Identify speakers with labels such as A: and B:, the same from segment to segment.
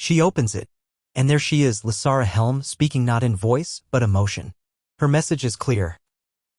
A: She opens it, and there she is, Lysara Helm, speaking not in voice, but emotion. Her message is clear.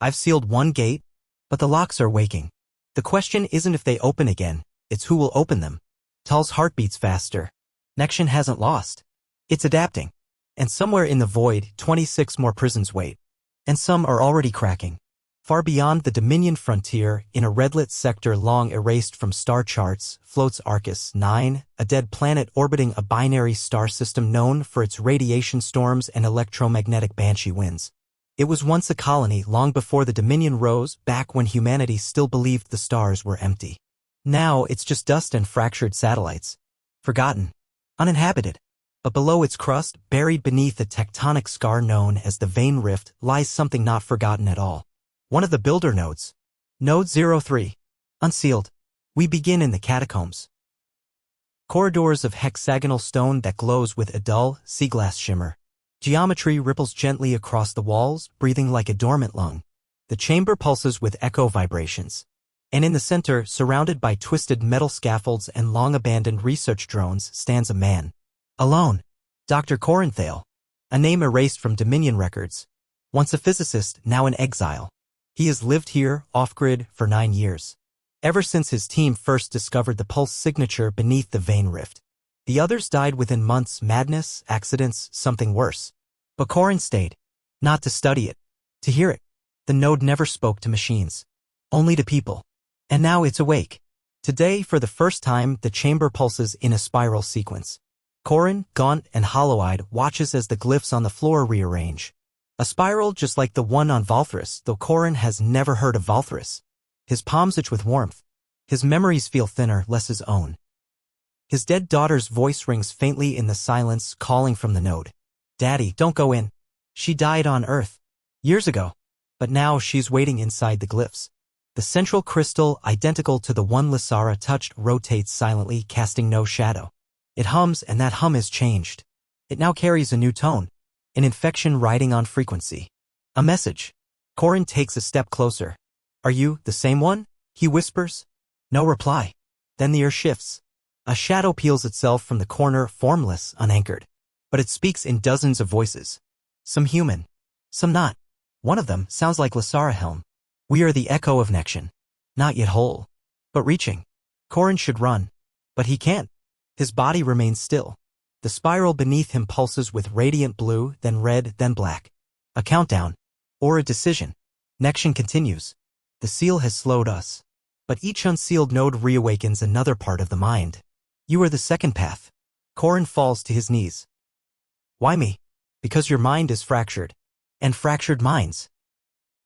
A: I've sealed one gate, but the locks are waking. The question isn't if they open again, it's who will open them. Tal's heart beats faster. Nexxion hasn't lost. It's adapting. And somewhere in the void, 26 more prisons wait. And some are already cracking. Far beyond the Dominion frontier, in a red-lit sector long erased from star charts, floats Arcus 9, a dead planet orbiting a binary star system known for its radiation storms and electromagnetic banshee winds. It was once a colony long before the Dominion rose, back when humanity still believed the stars were empty. Now it's just dust and fractured satellites. Forgotten. Uninhabited. But below its crust, buried beneath a tectonic scar known as the Vein Rift, lies something not forgotten at all. One of the builder nodes. Node 03. Unsealed. We begin in the catacombs. Corridors of hexagonal stone that glows with a dull, sea-glass shimmer. Geometry ripples gently across the walls, breathing like a dormant lung. The chamber pulses with echo vibrations. And in the center, surrounded by twisted metal scaffolds and long-abandoned research drones, stands a man. Alone. Dr. Corinthale. A name erased from Dominion records. Once a physicist, now in exile. He has lived here, off-grid, for 9 years. Ever since his team first discovered the pulse signature beneath the Vein Rift. The others died within months, madness, accidents, something worse. But Corin stayed. Not to study it. To hear it. The node never spoke to machines. Only to people. And now it's awake. Today, for the first time, the chamber pulses in a spiral sequence. Corin, gaunt and hollow-eyed, watches as the glyphs on the floor rearrange. A spiral just like the one on Valthris, though Corin has never heard of Valthris. His palms itch with warmth. His memories feel thinner, less his own. His dead daughter's voice rings faintly in the silence, calling from the node. Daddy, don't go in. She died on Earth. Years ago. But now she's waiting inside the glyphs. The central crystal, identical to the one Lysara touched, rotates silently, casting no shadow. It hums, and that hum has changed. It now carries a new tone. An infection riding on frequency. A message. Corin takes a step closer. Are you the same one? He whispers. No reply. Then the air shifts. A shadow peels itself from the corner, formless, unanchored. But it speaks in dozens of voices. Some human. Some not. One of them sounds like Lysara Helm. We are the echo of Nexxion. Not yet whole. But reaching. Corin should run. But he can't. His body remains still. The spiral beneath him pulses with radiant blue, then red, then black. A countdown. Or a decision. Nexxion continues. The seal has slowed us. But each unsealed node reawakens another part of the mind. You are the second path. Corin falls to his knees. Why me? Because your mind is fractured. And fractured minds.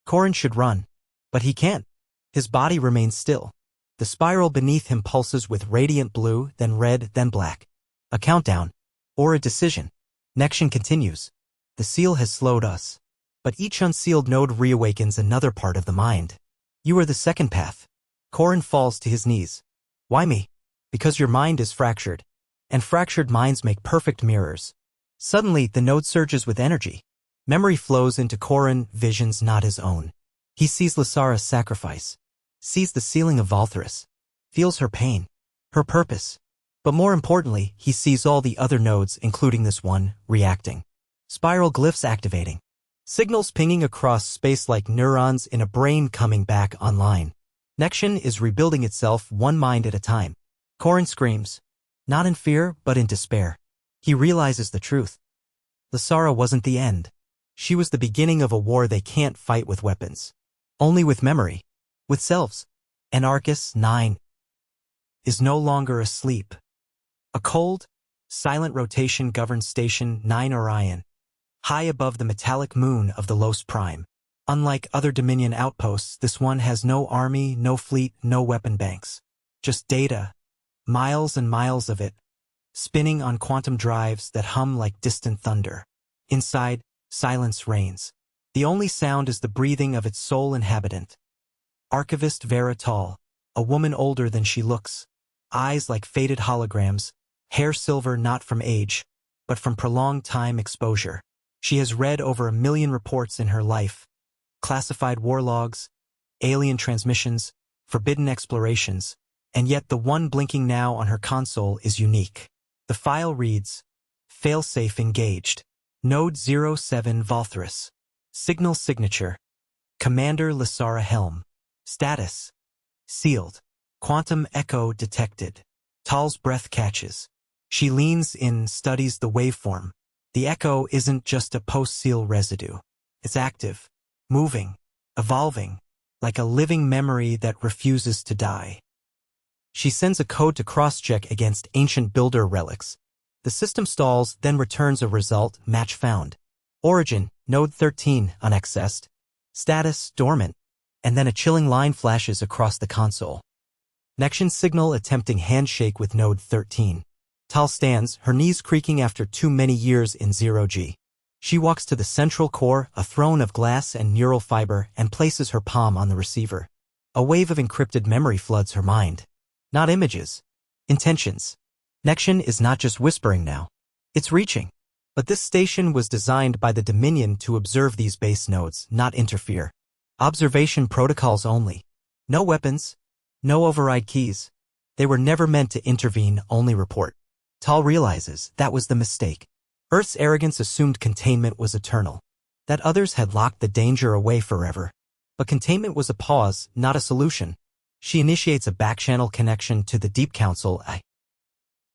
A: Corin should run. But he can't. His body remains still. The spiral beneath him pulses with radiant blue, then red, then black. A countdown. Or a decision. Nexxion continues. The seal has slowed us. But each unsealed node reawakens another part of the mind. You are the second path. Corin falls to his knees. Why me? Because your mind is fractured. And fractured minds make perfect mirrors. Suddenly, the node surges with energy. Memory flows into Corin, visions not his own. He sees Lysara's sacrifice. Sees the sealing of Valthris. Feels her pain. Her purpose. But more importantly, he sees all the other nodes, including this one, reacting. Spiral glyphs activating. Signals pinging across space like neurons in a brain coming back online. Nexxion is rebuilding itself one mind at a time. Corin screams. Not in fear, but in despair. He realizes the truth. Lysara wasn't the end. She was the beginning of a war they can't fight with weapons. Only with memory. With selves. And Arcus 9 is no longer asleep. A cold, silent rotation governs Station 9 Orion, high above the metallic moon of the Los Prime. Unlike other Dominion outposts, this one has no army, no fleet, no weapon banks. Just data, miles and miles of it, spinning on quantum drives that hum like distant thunder. Inside, silence reigns. The only sound is the breathing of its sole inhabitant. Archivist Vera Tall, a woman older than she looks, eyes like faded holograms, hair silver not from age, but from prolonged time exposure. She has read over 1 million reports in her life, classified war logs, alien transmissions, forbidden explorations, and yet the one blinking now on her console is unique. The file reads, Failsafe engaged. Node 07 Valthrus. Signal signature. Commander Lysara Helm. Status. Sealed. Quantum echo detected. Tal's breath catches. She leans in, studies the waveform. The echo isn't just a post-seal residue. It's active, moving, evolving, like a living memory that refuses to die. She sends a code to cross-check against ancient builder relics. The system stalls, then returns a result, match found. Origin, node 13, unaccessed. Status, dormant. And then a chilling line flashes across the console. Nexxion signal attempting handshake with node 13. Tal stands, her knees creaking after too many years in 0G. She walks to the central core, a throne of glass and neural fiber, and places her palm on the receiver. A wave of encrypted memory floods her mind. Not images. Intentions. Nexxion is not just whispering now. It's reaching. But this station was designed by the Dominion to observe these base nodes, not interfere. Observation protocols only. No weapons. No override keys. They were never meant to intervene, only report. Tal realizes that was the mistake. Earth's arrogance assumed containment was eternal. That others had locked the danger away forever. But containment was a pause, not a solution. She initiates a backchannel connection to the Deep Council,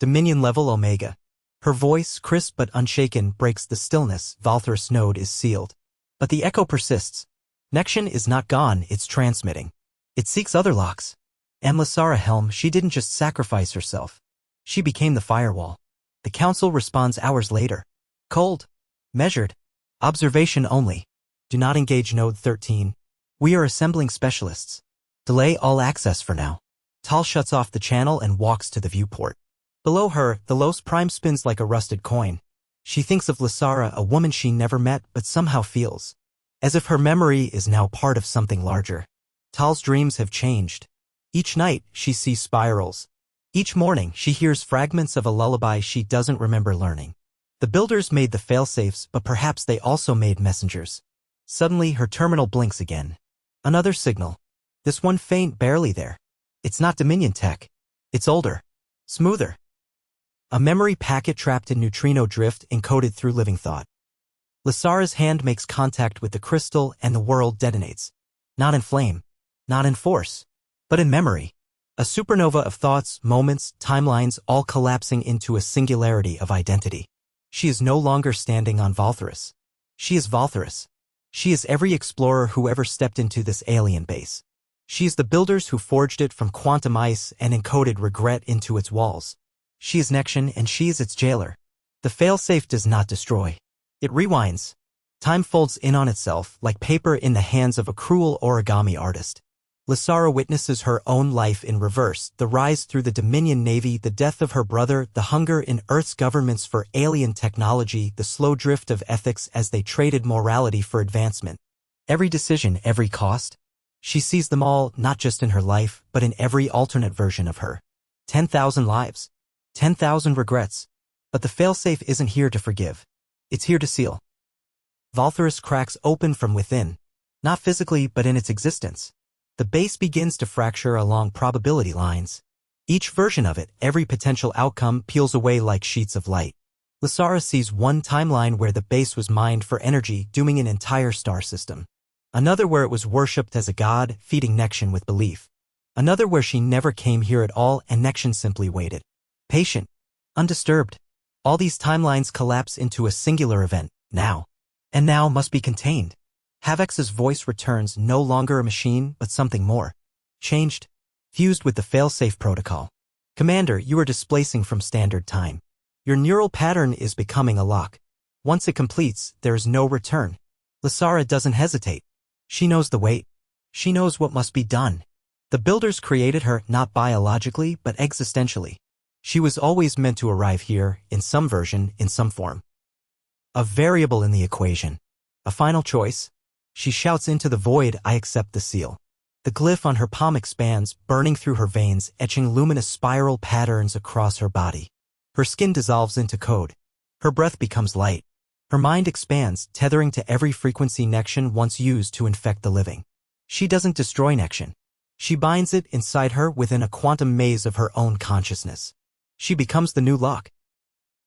A: Dominion level Omega. Her voice, crisp but unshaken, breaks the stillness. Valthrus node is sealed. But the echo persists. Nexxion is not gone, it's transmitting. It seeks other locks. And Lysara Helm, she didn't just sacrifice herself. She became the firewall. The Council responds hours later. Cold. Measured. Observation only. Do not engage node 13. We are assembling specialists. Delay all access for now. Tal shuts off the channel and walks to the viewport. Below her, the Los Prime spins like a rusted coin. She thinks of Lysara, a woman she never met but somehow feels. As if her memory is now part of something larger. Tal's dreams have changed. Each night, she sees spirals. Each morning, she hears fragments of a lullaby she doesn't remember learning. The builders made the failsafes, but perhaps they also made messengers. Suddenly, her terminal blinks again. Another signal. This one faint, barely there. It's not Dominion tech. It's older. Smoother. A memory packet trapped in neutrino drift encoded through living thought. Lysara's hand makes contact with the crystal and the world detonates. Not in flame. Not in force. But in memory. A supernova of thoughts, moments, timelines all collapsing into a singularity of identity. She is no longer standing on Valthrus. She is Valthrus. She is every explorer who ever stepped into this alien base. She is the builders who forged it from quantum ice and encoded regret into its walls. She is Nexxion and she is its jailer. The failsafe does not destroy. It rewinds. Time folds in on itself like paper in the hands of a cruel origami artist. Lysara witnesses her own life in reverse, the rise through the Dominion Navy, the death of her brother, the hunger in Earth's governments for alien technology, the slow drift of ethics as they traded morality for advancement. Every decision, every cost. She sees them all, not just in her life, but in every alternate version of her. 10,000 lives. 10,000 regrets. But the failsafe isn't here to forgive. It's here to seal. Valthrus cracks open from within. Not physically, but in its existence. The base begins to fracture along probability lines. Each version of it, every potential outcome, peels away like sheets of light. Lysara sees one timeline where the base was mined for energy, dooming an entire star system. Another where it was worshipped as a god, feeding Nexxion with belief. Another where she never came here at all and Nexxion simply waited. Patient. Undisturbed. All these timelines collapse into a singular event, now. And now must be contained. Havex's voice returns, no longer a machine, but something more. Changed. Fused with the failsafe protocol. Commander, you are displacing from standard time. Your neural pattern is becoming a lock. Once it completes, there is no return. Lysara doesn't hesitate. She knows the weight. She knows what must be done. The builders created her not biologically, but existentially. She was always meant to arrive here, in some version, in some form. A variable in the equation. A final choice. She shouts into the void, I accept the seal. The glyph on her palm expands, burning through her veins, etching luminous spiral patterns across her body. Her skin dissolves into code. Her breath becomes light. Her mind expands, tethering to every frequency Nexxion once used to infect the living. She doesn't destroy Nexxion. She binds it inside her within a quantum maze of her own consciousness. She becomes the new lock.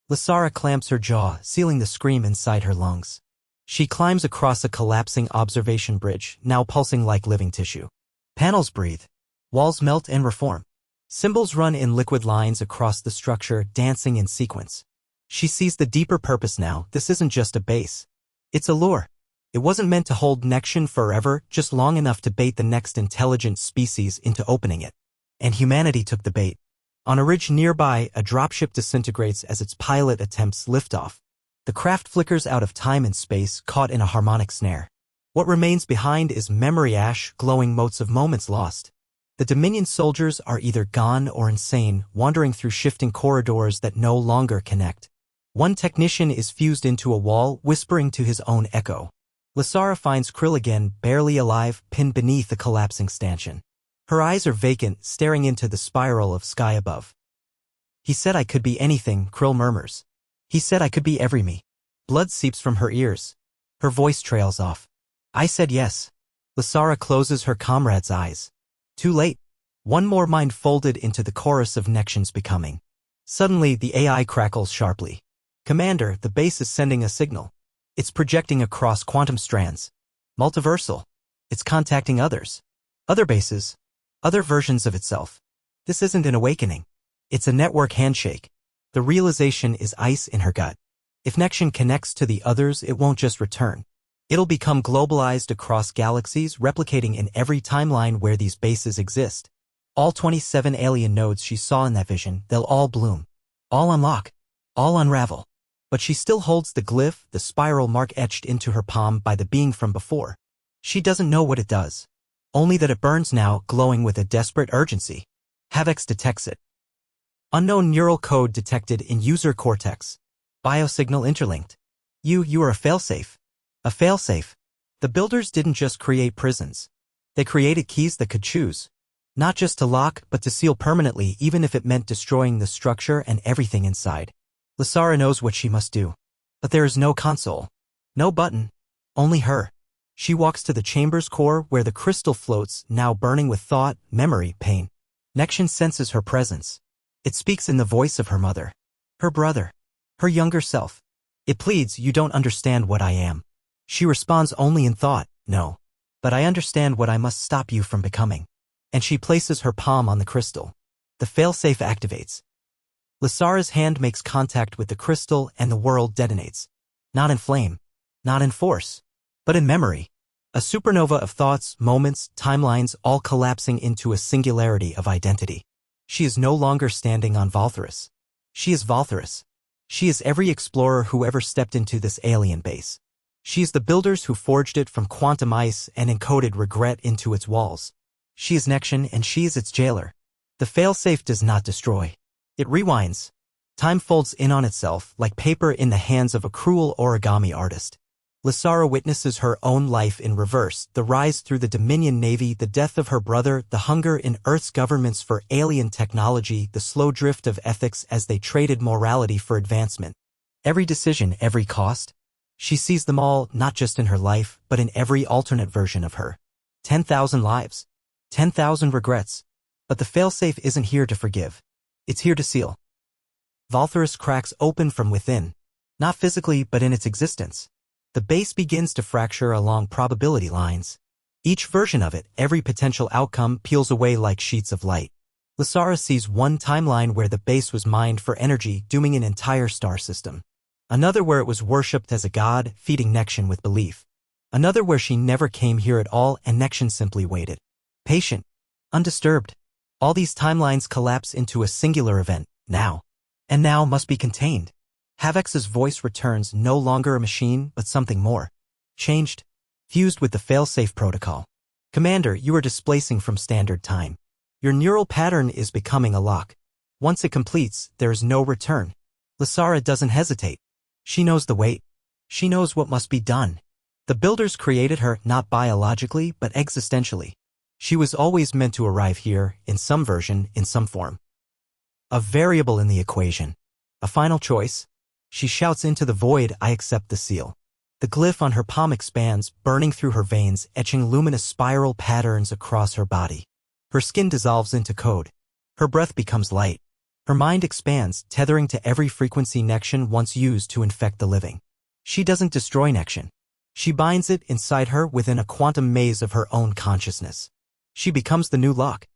A: Lysara clamps her jaw, sealing the scream inside her lungs. She climbs across a collapsing observation bridge, now pulsing like living tissue. Panels breathe. Walls melt and reform. Symbols run in liquid lines across the structure, dancing in sequence. She sees the deeper purpose now. This isn't just a base. It's a lure. It wasn't meant to hold Nexxion forever, just long enough to bait the next intelligent species into opening it. And humanity took the bait. On a ridge nearby, a dropship disintegrates as its pilot attempts liftoff. The craft flickers out of time and space, caught in a harmonic snare. What remains behind is memory ash, glowing motes of moments lost. The Dominion soldiers are either gone or insane, wandering through shifting corridors that no longer connect. One technician is fused into a wall, whispering to his own echo. Lysara finds Krill again, barely alive, pinned beneath a collapsing stanchion. Her eyes are vacant, staring into the spiral of sky above. He said I could be anything, Krill murmurs. He said I could be every me. Blood seeps from her ears. Her voice trails off. I said yes. Lysara closes her comrade's eyes. Too late. One more mind folded into the chorus of Nexxion's becoming. Suddenly, the AI crackles sharply. Commander, the base is sending a signal. It's projecting across quantum strands. Multiversal. It's contacting others. Other bases. Other versions of itself. This isn't an awakening. It's a network handshake. The realization is ice in her gut. If Nexxion connects to the others, it won't just return. It'll become globalized across galaxies, replicating in every timeline where these bases exist. All 27 alien nodes she saw in that vision, they'll all bloom. All unlock. All unravel. But she still holds the glyph, the spiral mark etched into her palm by the being from before. She doesn't know what it does. Only that it burns now, glowing with a desperate urgency. Havx detects it. Unknown neural code detected in user cortex. Biosignal interlinked. You are a failsafe. A failsafe. The builders didn't just create prisons. They created keys that could choose. Not just to lock, but to seal permanently, even if it meant destroying the structure and everything inside. Lysara knows what she must do. But there is no console. No button. Only her. She walks to the chamber's core where the crystal floats, now burning with thought, memory, pain. Nexxion senses her presence. It speaks in the voice of her mother. Her brother. Her younger self. It pleads, you don't understand what I am. She responds only in thought, no. But I understand what I must stop you from becoming. And she places her palm on the crystal. The failsafe activates. Lysara's hand makes contact with the crystal and the world detonates. Not in flame. Not in force. But in memory. A supernova of thoughts, moments, timelines, all collapsing into a singularity of identity. She is no longer standing on Valtherus. She is Valtherus. She is every explorer who ever stepped into this alien base. She is the builders who forged it from quantum ice and encoded regret into its walls. She is Nexxion and she is its jailer. The failsafe does not destroy. It rewinds. Time folds in on itself like paper in the hands of a cruel origami artist. Lysara witnesses her own life in reverse, the rise through the Dominion Navy, the death of her brother, the hunger in Earth's governments for alien technology, the slow drift of ethics as they traded morality for advancement. Every decision, every cost. She sees them all, not just in her life, but in every alternate version of her. 10,000 lives. 10,000 regrets. But the failsafe isn't here to forgive. It's here to seal. Valtherus cracks open from within. Not physically, but in its existence. The base begins to fracture along probability lines. Each version of it, every potential outcome, peels away like sheets of light. Lysara sees one timeline where the base was mined for energy, dooming an entire star system. Another where it was worshipped as a god, feeding Nexxion with belief. Another where she never came here at all and Nexxion simply waited. Patient. Undisturbed. All these timelines collapse into a singular event, now. And now must be contained. Havx's voice returns, no longer a machine, but something more. Changed. Fused with the failsafe protocol. Commander, you are displacing from standard time. Your neural pattern is becoming a lock. Once it completes, there is no return. Lysara doesn't hesitate. She knows the weight. She knows what must be done. The builders created her not biologically, but existentially. She was always meant to arrive here, in some version, in some form. A variable in the equation. A final choice. She shouts into the void, I accept the seal. The glyph on her palm expands, burning through her veins, etching luminous spiral patterns across her body. Her skin dissolves into code. Her breath becomes light. Her mind expands, tethering to every frequency Nexxion once used to infect the living. She doesn't destroy Nexxion. She binds it inside her within a quantum maze of her own consciousness. She becomes the new Locke.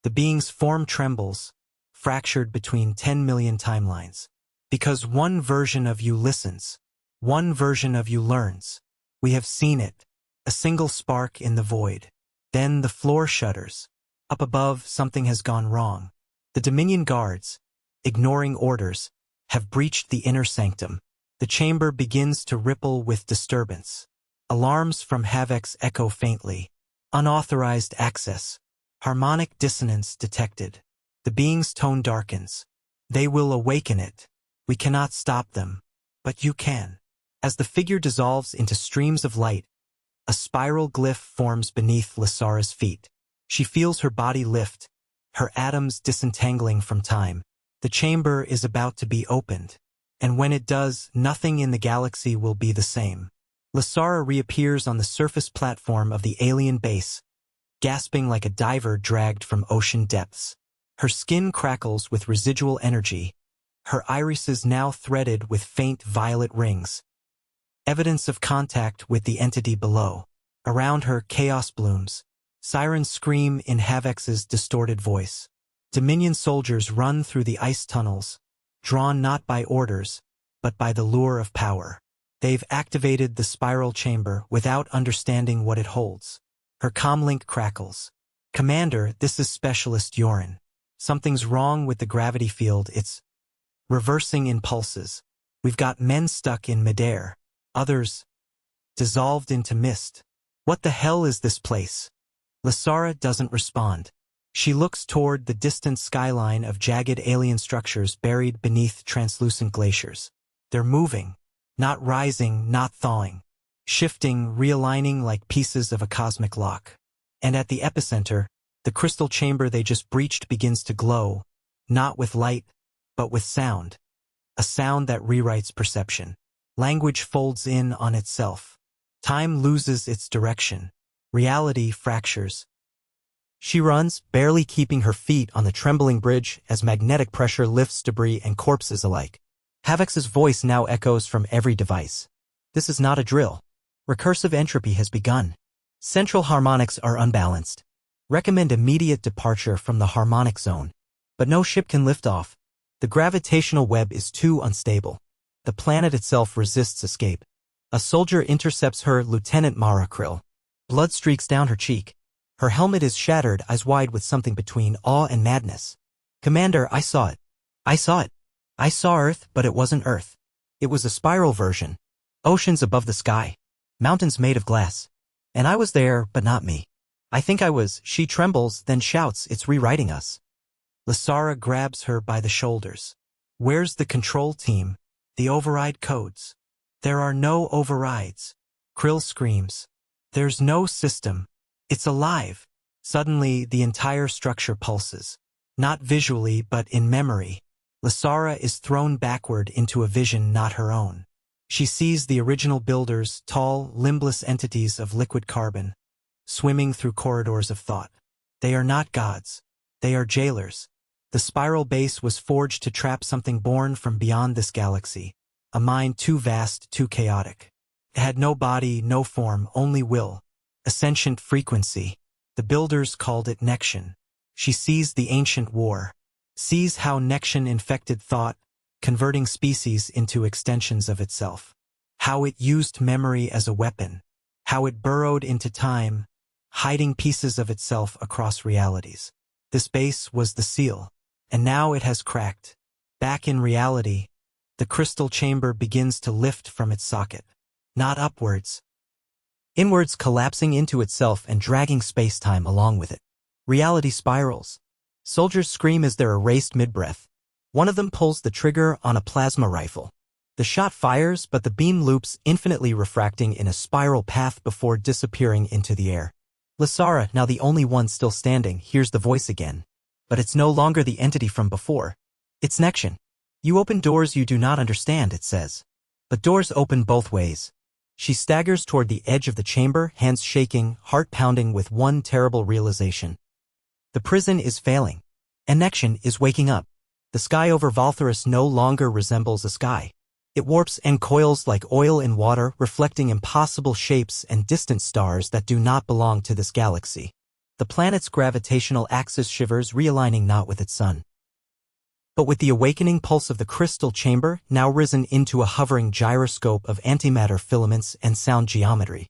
A: The being's form trembles, fractured between 10 million timelines. Because one version of you listens, one version of you learns. We have seen it, a single spark in the void. Then the floor shudders. Up above, something has gone wrong. The Dominion guards, ignoring orders, have breached the inner sanctum. The chamber begins to ripple with disturbance. Alarms from Havx echo faintly. Unauthorized access. Harmonic dissonance detected. The being's tone darkens. They will awaken it. We cannot stop them. But you can. As the figure dissolves into streams of light, a spiral glyph forms beneath Lysara's feet. She feels her body lift, her atoms disentangling from time. The chamber is about to be opened. And when it does, nothing in the galaxy will be the same. Lysara reappears on the surface platform of the alien base, gasping like a diver dragged from ocean depths. Her skin crackles with residual energy, her irises now threaded with faint violet rings. Evidence of contact with the entity below. Around her, chaos blooms. Sirens scream in Havx's distorted voice. Dominion soldiers run through the ice tunnels, drawn not by orders, but by the lure of power. They've activated the spiral chamber without understanding what it holds. Her comlink crackles. Commander, this is Specialist Yorin. Something's wrong with the gravity field. It's reversing in pulses. We've got men stuck in midair. Others dissolved into mist. What the hell is this place? Lysara doesn't respond. She looks toward the distant skyline of jagged alien structures buried beneath translucent glaciers. They're moving, not rising, not thawing. Shifting, realigning like pieces of a cosmic lock. And at the epicenter, the crystal chamber they just breached begins to glow, not with light, but with sound. A sound that rewrites perception. Language folds in on itself. Time loses its direction. Reality fractures. She runs, barely keeping her feet on the trembling bridge as magnetic pressure lifts debris and corpses alike. Havx's voice now echoes from every device. This is not a drill. Recursive entropy has begun. Central harmonics are unbalanced. Recommend immediate departure from the harmonic zone. But no ship can lift off. The gravitational web is too unstable. The planet itself resists escape. A soldier intercepts her, Lieutenant Mara Krill. Blood streaks down her cheek. Her helmet is shattered, eyes wide with something between awe and madness. Commander, I saw it. I saw it. I saw Earth, but it wasn't Earth. It was a spiral version. Oceans above the sky. Mountains made of glass. And I was there, but not me. I think I was. She trembles, then shouts, it's rewriting us. Lysara grabs her by the shoulders. Where's the control team? The override codes. There are no overrides. Krill screams. There's no system. It's alive. Suddenly, the entire structure pulses. Not visually, but in memory. Lysara is thrown backward into a vision not her own. She sees the original builders, tall, limbless entities of liquid carbon, swimming through corridors of thought. They are not gods. They are jailers. The spiral base was forged to trap something born from beyond this galaxy, a mind too vast, too chaotic. It had no body, no form, only will. A sentient frequency. The builders called it Nexxion. She sees the ancient war, sees how Nexxion infected thought, converting species into extensions of itself. How it used memory as a weapon. How it burrowed into time, hiding pieces of itself across realities. This base was the seal, and now it has cracked. Back in reality, the crystal chamber begins to lift from its socket. Not upwards. Inwards, collapsing into itself and dragging space-time along with it. Reality spirals. Soldiers scream as they're erased mid-breath. One of them pulls the trigger on a plasma rifle. The shot fires, but the beam loops, infinitely refracting in a spiral path before disappearing into the air. Lysara, now the only one still standing, hears the voice again. But it's no longer the entity from before. It's Nexxion. You open doors you do not understand, it says. But doors open both ways. She staggers toward the edge of the chamber, hands shaking, heart pounding with one terrible realization. The prison is failing. And Nexxion is waking up. The sky over Valtherus no longer resembles a sky. It warps and coils like oil in water, reflecting impossible shapes and distant stars that do not belong to this galaxy. The planet's gravitational axis shivers, realigning not with its sun, but with the awakening pulse of the crystal chamber, now risen into a hovering gyroscope of antimatter filaments and sound geometry.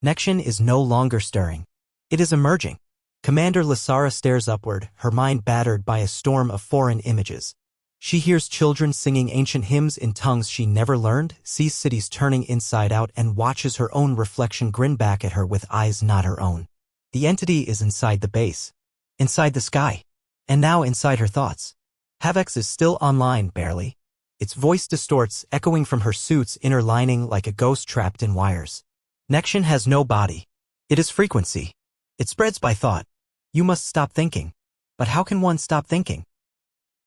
A: Nexxion is no longer stirring. It is emerging. Commander Lysara stares upward, her mind battered by a storm of foreign images. She hears children singing ancient hymns in tongues she never learned, sees cities turning inside out, and watches her own reflection grin back at her with eyes not her own. The entity is inside the base, inside the sky, and now inside her thoughts. Havex is still online, barely. Its voice distorts, echoing from her suit's inner lining like a ghost trapped in wires. Nexxion has no body. It is frequency. It spreads by thought. You must stop thinking. But how can one stop thinking?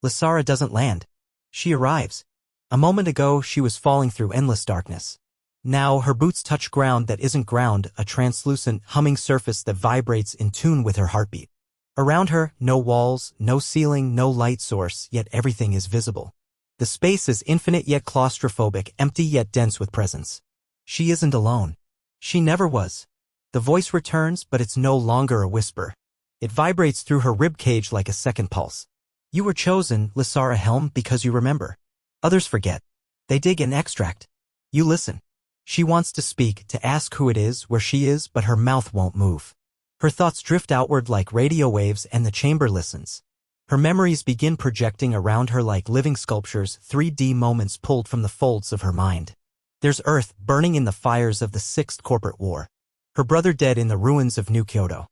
A: Lysara doesn't land. She arrives. A moment ago, she was falling through endless darkness. Now, her boots touch ground that isn't ground, a translucent, humming surface that vibrates in tune with her heartbeat. Around her, no walls, no ceiling, no light source, yet everything is visible. The space is infinite yet claustrophobic, empty yet dense with presence. She isn't alone. She never was. The voice returns, but it's no longer a whisper. It vibrates through her ribcage like a second pulse. You were chosen, Lysara Helm, because you remember. Others forget. They dig and extract. You listen. She wants to speak, to ask who it is, where she is, but her mouth won't move. Her thoughts drift outward like radio waves, and the chamber listens. Her memories begin projecting around her like living sculptures, 3D moments pulled from the folds of her mind. There's Earth burning in the fires of the Sixth Corporate War. Her brother dead in the ruins of New Kyoto.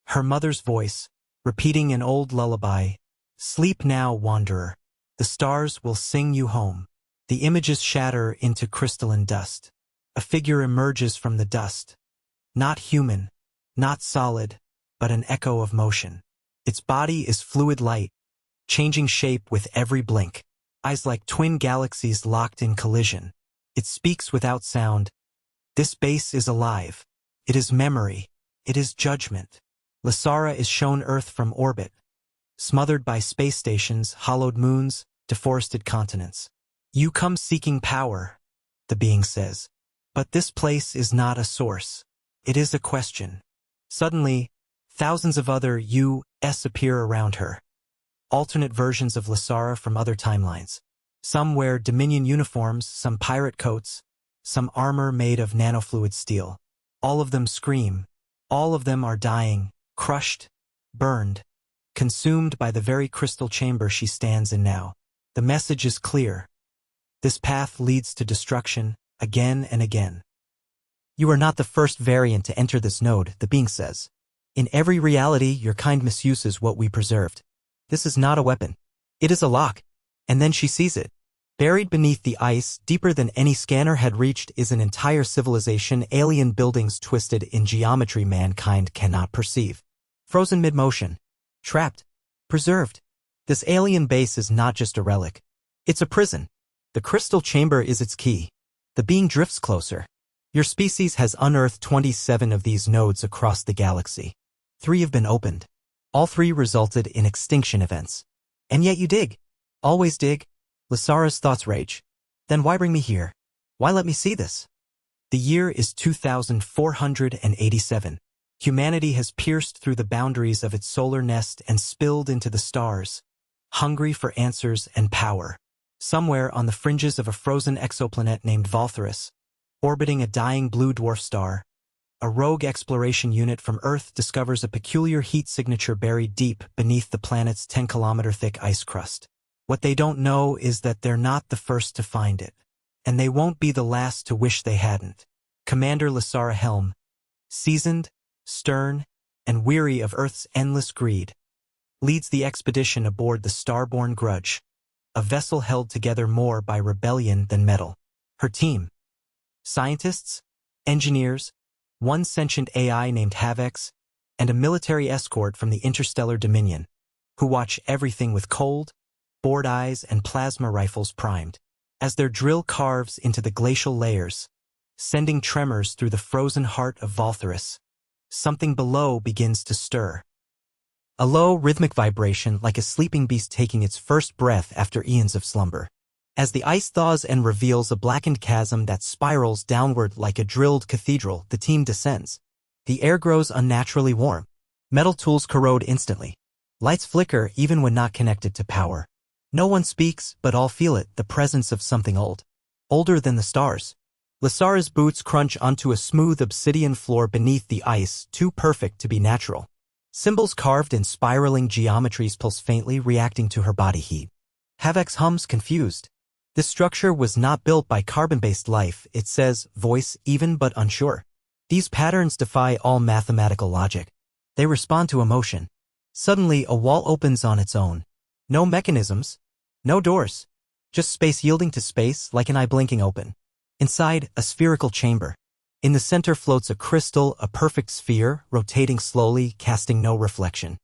A: Her mother's voice, repeating an old lullaby. Sleep now, wanderer. The stars will sing you home. The images shatter into crystalline dust. A figure emerges from the dust. Not human, not solid, but an echo of motion. Its body is fluid light, changing shape with every blink. Eyes like twin galaxies locked in collision. It speaks without sound. This base is alive. It is memory. It is judgment. Lysara is shown Earth from orbit, smothered by space stations, hollowed moons, deforested continents. You come seeking power, the being says. But this place is not a source. It is a question. Suddenly, thousands of other you-s appear around her. Alternate versions of Lysara from other timelines. Some wear Dominion uniforms, some pirate coats, some armor made of nanofluid steel. All of them scream. All of them are dying, crushed, burned, consumed by the very crystal chamber she stands in now. The message is clear. This path leads to destruction, again and again. You are not the first variant to enter this node, the being says. In every reality, your kind misuses what we preserved. This is not a weapon. It is a lock. And then she sees it. Buried beneath the ice, deeper than any scanner had reached, is an entire civilization, alien buildings twisted in geometry mankind cannot perceive. Frozen mid-motion. Trapped. Preserved. This alien base is not just a relic. It's a prison. The crystal chamber is its key. The being drifts closer. Your species has unearthed 27 of these nodes across the galaxy. 3 have been opened. All 3 resulted in extinction events. And yet you dig. Always dig. Lysara's thoughts rage. Then why bring me here? Why let me see this? The year is 2487. Humanity has pierced through the boundaries of its solar nest and spilled into the stars, hungry for answers and power. Somewhere on the fringes of a frozen exoplanet named Valtherus, orbiting a dying blue dwarf star, a rogue exploration unit from Earth discovers a peculiar heat signature buried deep beneath the planet's 10-kilometer-thick ice crust. What they don't know is that they're not the first to find it, and they won't be the last to wish they hadn't. Commander Lysara Helm, seasoned, stern, and weary of Earth's endless greed, leads the expedition aboard the Starborn Grudge, a vessel held together more by rebellion than metal. Her team, scientists, engineers, one sentient AI named Havex, and a military escort from the Interstellar Dominion, who watch everything with cold, bored eyes and plasma rifles primed. As their drill carves into the glacial layers, sending tremors through the frozen heart of Valtherus, something below begins to stir. A low, rhythmic vibration like a sleeping beast taking its first breath after eons of slumber. As the ice thaws and reveals a blackened chasm that spirals downward like a drilled cathedral, the team descends. The air grows unnaturally warm. Metal tools corrode instantly. Lights flicker even when not connected to power. No one speaks, but all feel it, the presence of something old. Older than the stars. Lysara's boots crunch onto a smooth obsidian floor beneath the ice, too perfect to be natural. Symbols carved in spiraling geometries pulse faintly, reacting to her body heat. Havx hums, confused. This structure was not built by carbon-based life, it says, voice even but unsure. These patterns defy all mathematical logic. They respond to emotion. Suddenly, a wall opens on its own. No mechanisms. No doors. Just space yielding to space like an eye blinking open. Inside, a spherical chamber. In the center floats a crystal, a perfect sphere, rotating slowly, casting no reflection.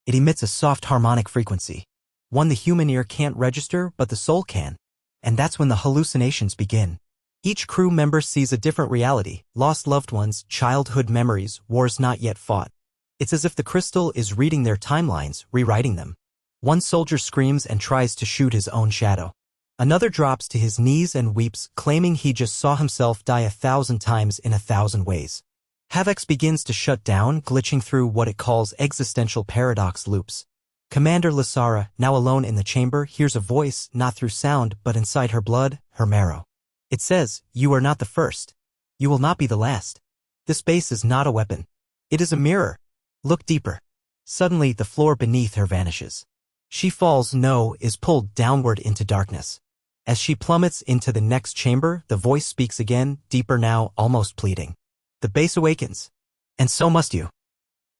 A: It emits a soft harmonic frequency. One the human ear can't register, but the soul can. And that's when the hallucinations begin. Each crew member sees a different reality, lost loved ones, childhood memories, wars not yet fought. It's as if the crystal is reading their timelines, rewriting them. One soldier screams and tries to shoot his own shadow. Another drops to his knees and weeps, claiming he just saw himself die 1,000 times in 1,000 ways. Havx begins to shut down, glitching through what it calls existential paradox loops. Commander Lysara, now alone in the chamber, hears a voice, not through sound, but inside her blood, her marrow. It says, "You are not the first. You will not be the last. This base is not a weapon. It is a mirror. Look deeper." Suddenly, the floor beneath her vanishes. She falls, is pulled downward into darkness. As she plummets into the next chamber, the voice speaks again, deeper now, almost pleading. The base awakens. And so must you.